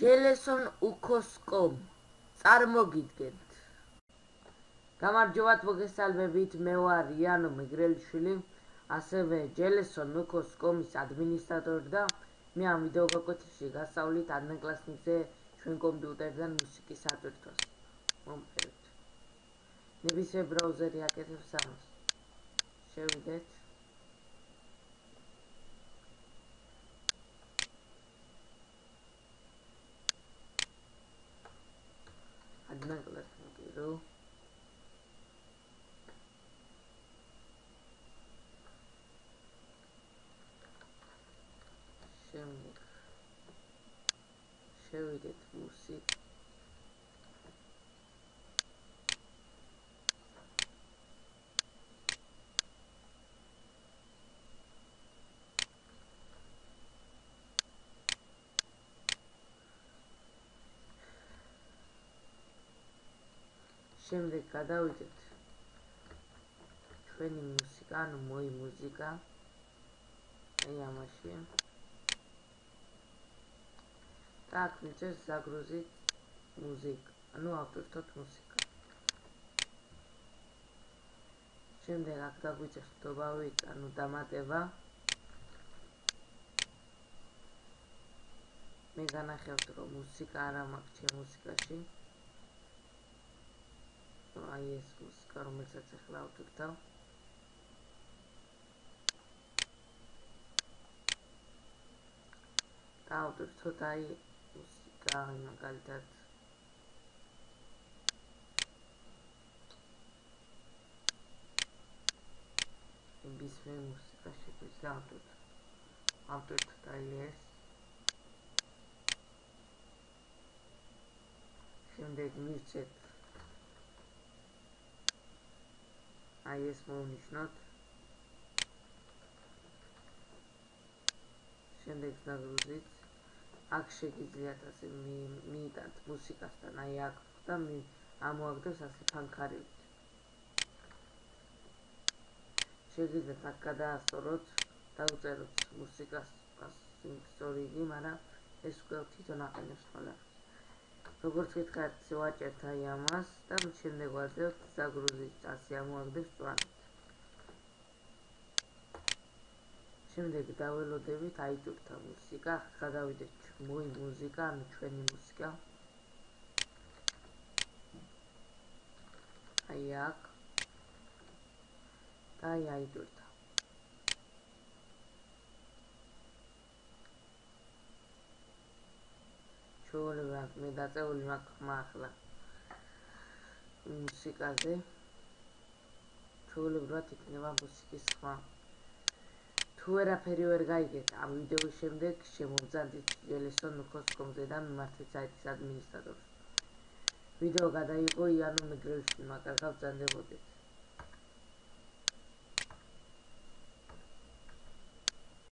ჯელესონ უკოსკომ წარმოგიდგენთ. გამარჯობათ, მოგესალმებით, მე ვარ იანო მეგრელიშვილი, ასევე ჯელესონ უკოსკომის ადმინისტრატორი და მე ამ ვიდეო გაკვეთილში გასავლით ადნეკლასნიკზე ჩვენ კომპიუტერიდან მუსიკის ატვირთვას. მომწერეთ. ნებისმიერ ბრაუზერი აკეთებს ამას. შევიდეთ. ადნეკლასნიკი რო შევიდეთ მუსიკა. შემდეგ გადავიდეთ ჩვენი მუსიკა, ანუ მოი მუსიკა. აი ამაში. და აქ მიწევს ზაგრუზით მუსიკა, ანუ ავტვირთოთ მუსიკა. შემდეგ აქ დაგვიწევს dobavit, ანუ დამატება. მე განახევთ, რომ მუსიკა არა მაქვს ჩემ მუსიკაში. აი ეს მუსიკა, რომელსაც ახლა ავტვირთავ. და ავტვირთოთ აი მუსიკა, მაგალითად ნებისმიერ მუსიკა შეგვიძლია ავტვირთოთ აი ეს. შემდეგ მივცეთ აი ეს მოვნიშნოთ. შემდეგ ზაგრუზით აქ შეგიძლიათ ასე მიიტანთ მუსიკასთან, აი აქ და ამოაგდებს ასე ფანქარებით. შეგიძლიათ აქ გადაასწოროთ, დავწეროთ მუსიკას სწორიგი, მაგრამ ეს უკვე თვითონ აყენებს ყველაფერს. როგორც გითხარით, ვაჭერთ აი ამას და შემდეგ ვაძლევთ ზაგრუზით, ასე ამოაგდებს წვანით. შემდეგ დაველოდებით აიტვირთა მუსიკა, გადავიდეთ მოი მუსიკა, ანუ ჩვენი მუსიკა. აი აქ და აი აიტვირთა. ჩვეულებრივ აქ მე დაწეული მაქვს ხმა ახლა მუსიკაზე. ჩვეულებრივად იქნება მუსიკის ხმა. თუ ვერაფერი ვერ გაიგეთ ამ ვიდეოს შემდეგ, შემოგძანდით ჯელესონ უკოსკომზე და მიმართეთ საიტის ადმინისტრატორს. ვიდეო გადაიღო იანო მეგრელიშვილმა, კარგად ბრძანდებოდეთ.